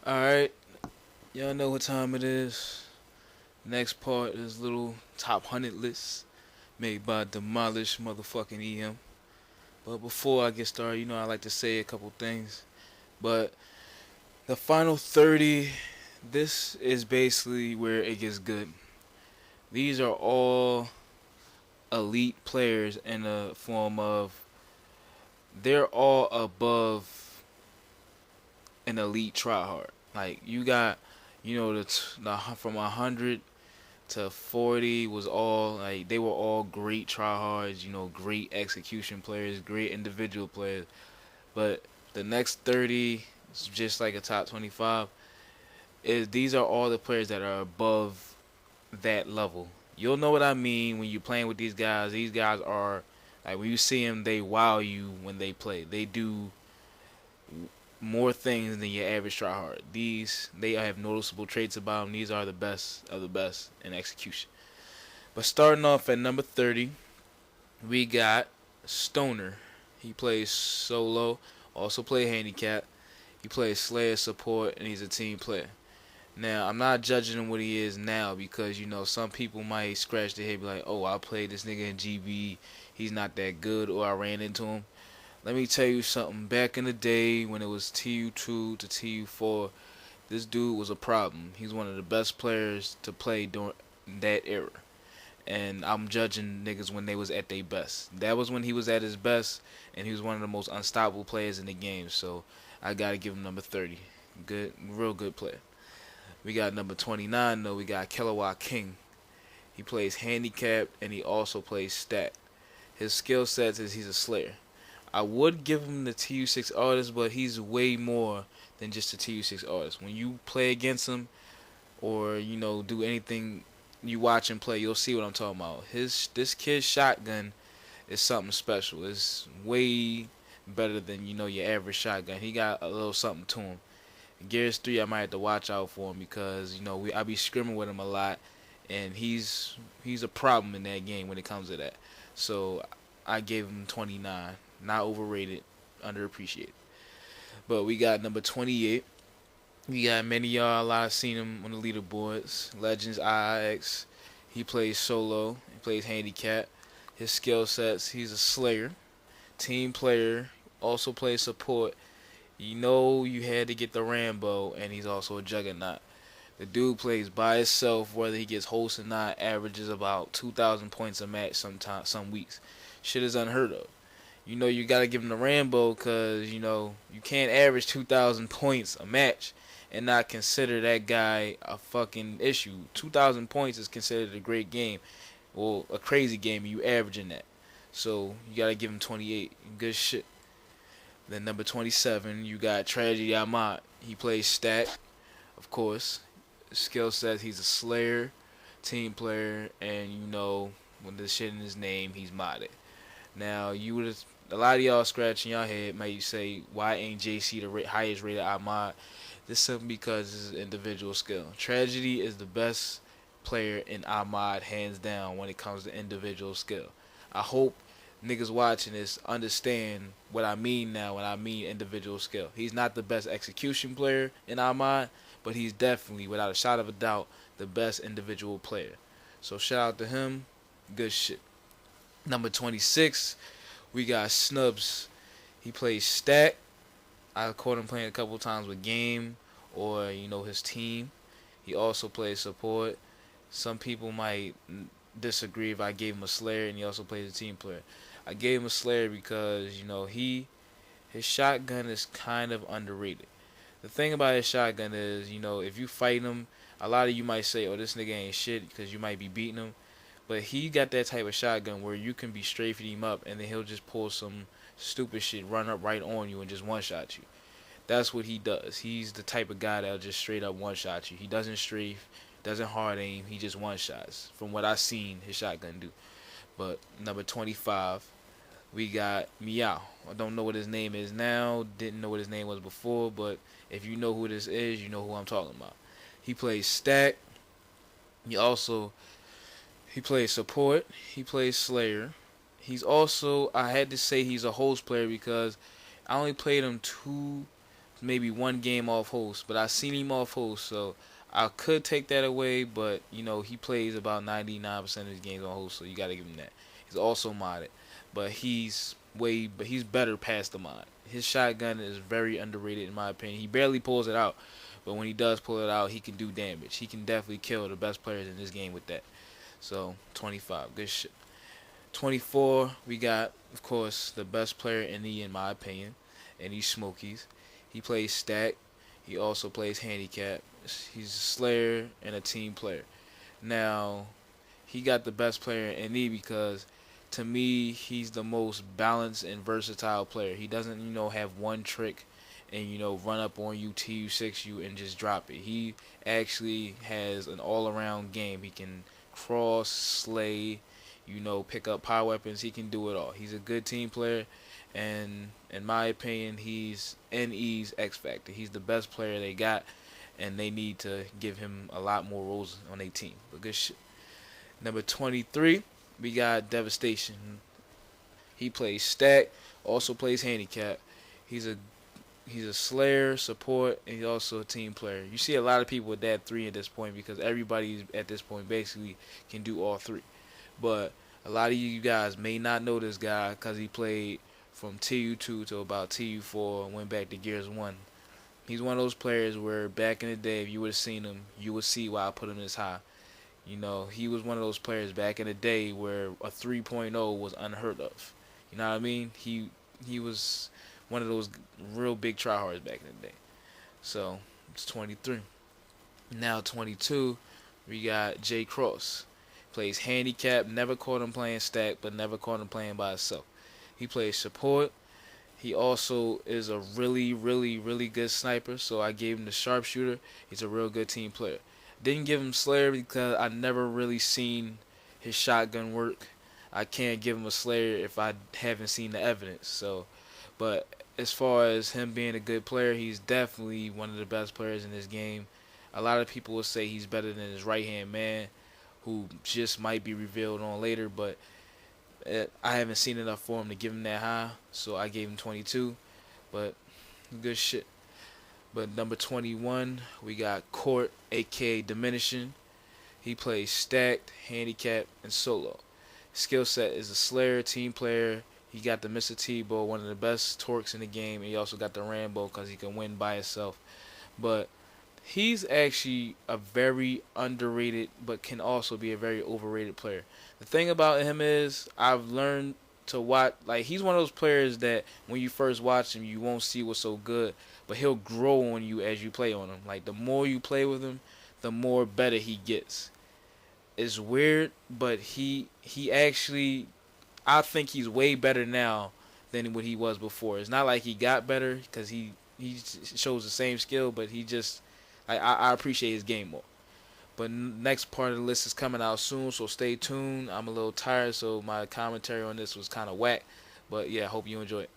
Alright, y'all know what time it is. Next part is little top 100 list made by Demolish motherfucking EM. But before I get started, I like to say a couple things. But the final 30, this is basically where it gets good. These are all elite players in the form of they're all above an elite tryhard. Like you got, the from 100 to 40 was all like they were all great tryhards, great execution players, great individual players. But the next 30 is just like a top 25. Is these are all the players that are above that level. You'll know what I mean when you're playing with these guys. These guys are like when you see them, they wow you when they play. They do more things than your average tryhard. These they have noticeable traits about them. These are the best of the best in execution. But starting off at number 30, we got Stoner. He plays solo, also play handicap. He plays Slayer support, and he's a team player. Now, I'm not judging him what he is now because, some people might scratch their head and be like, oh, I played this nigga in GB. He's not that good, or I ran into him. Let me tell you something. Back in the day when it was TU2 to TU4, this dude was a problem. He's one of the best players to play during that era. And I'm judging niggas when they was at their best. That was when he was at his best, and he was one of the most unstoppable players in the game. So I gotta give him number 30. Good, real good player. We got number 29 though. We got Kilowatt King. He plays handicap and he also plays stat. His skill sets is he's a slayer. I would give him the TU6 artist, but he's way more than just a TU6 artist. When you play against him, or do anything, you watch him play, you'll see what I'm talking about. This kid's shotgun is something special. It's way better than your average shotgun. He got a little something to him. Gears 3, I might have to watch out for him because I be scrimming with him a lot, and he's a problem in that game when it comes to that. So I gave him 29. Not overrated, underappreciated. But we got number 28. We got many of y'all. A lot of seen him on the leaderboards. Legends IIX. He plays solo. He plays handicap. His skill sets. He's a slayer, team player. Also plays support. You had to get the Rambo, and he's also a juggernaut. The dude plays by himself, whether he gets host or not. Averages about 2,000 points a match. Some weeks. Shit is unheard of. You gotta give him the Rambo because you can't average 2,000 points a match and not consider that guy a fucking issue. 2,000 points is considered a great game, well, a crazy game, and you averaging that. So you gotta give him 28. Good shit. Then number 27, you got Tragedy Ahmad. He plays stat, of course. Skill set, he's a slayer, team player, and when the shit in his name, he's modded. Now a lot of y'all scratching your head might say, why ain't JC the highest rated Ahmad? This is simply because it's an individual skill. Tragedy is the best player in Ahmad, hands down, when it comes to individual skill. I hope niggas watching this understand what I mean now when I mean individual skill. He's not the best execution player in Ahmad, but he's definitely, without a shot of a doubt, the best individual player. So shout out to him. Good shit. Number 26, we got Snubs. He plays stat. I caught him playing a couple times with Game or his team. He also plays support. Some people might disagree if I gave him a Slayer, and he also plays a team player. I gave him a Slayer because his shotgun is kind of underrated. The thing about his shotgun is if you fight him, a lot of you might say, oh, this nigga ain't shit because you might be beating him. But he got that type of shotgun where you can be strafing him up and then he'll just pull some stupid shit, run up right on you and just one shot you. That's what he does. He's the type of guy that'll just straight up one shot you. He doesn't strafe, doesn't hard aim, he just one shots. From what I've seen his shotgun do. But number 25, we got Meow. I don't know what his name is now, didn't know what his name was before, but if you know who this is, you know who I'm talking about. He plays stack. He plays support. He plays Slayer. I had to say he's a host player because I only played him maybe one game off host, but I seen him off host, so I could take that away. But he plays about 99% of his games on host, so you got to give him that. He's also modded, but he's better past the mod. His shotgun is very underrated in my opinion. He barely pulls it out, but when he does pull it out, he can do damage. He can definitely kill the best players in this game with that. So 25, good shit. 24, we got, of course, the best player in my opinion, and he's Smokies. He plays stack. He also plays handicap. He's a slayer and a team player. Now, he got the best player in NE because to me he's the most balanced and versatile player. He doesn't, have one trick and run up on you, TU6 you and just drop it. He actually has an all-around game. He can cross, slay, pick up power weapons. He can do it all. He's a good team player, and in my opinion, he's NE's X Factor. He's the best player they got, and they need to give him a lot more roles on their team. But good shit. Number 23, we got Devastation. He plays stack, also plays handicap. He's a slayer, support, and he's also a team player. You see a lot of people with that three at this point because everybody at this point basically can do all three. But a lot of you guys may not know this guy because he played from TU2 to about TU4 and went back to Gears 1. He's one of those players where back in the day, if you would have seen him, you would see why I put him this high. He was one of those players back in the day where a 3.0 was unheard of. You know what I mean? He was one of those real big tryhards back in the day. So, it's 23. Now 22, we got Jay Cross. Plays handicap, never caught him playing stack, but never caught him playing by himself. He plays support. He also is a really, really, really good sniper, so I gave him the sharpshooter. He's a real good team player. Didn't give him Slayer because I never really seen his shotgun work. I can't give him a Slayer if I haven't seen the evidence. So, but as far as him being a good player, he's definitely one of the best players in this game. A lot of people will say he's better than his right-hand man, who just might be revealed on later, but I haven't seen enough for him to give him that high, so I gave him 22, but good shit. But number 21, we got Court, aka Diminishing. He plays stacked, handicap, and solo. Skill set is a slayer, team player. He got the Mr. T-Bow, one of the best torques in the game, and he also got the Rambo because he can win by himself. But he's actually a very underrated, but can also be a very overrated player. The thing about him is, I've learned to watch. Like, he's one of those players that when you first watch him, you won't see what's so good, but he'll grow on you as you play on him. Like, the more you play with him, the more better he gets. It's weird, but he actually, I think he's way better now than what he was before. It's not like he got better because he shows the same skill, but he just, I appreciate his game more. But next part of the list is coming out soon, so stay tuned. I'm a little tired, so my commentary on this was kind of whack. But yeah, hope you enjoy it.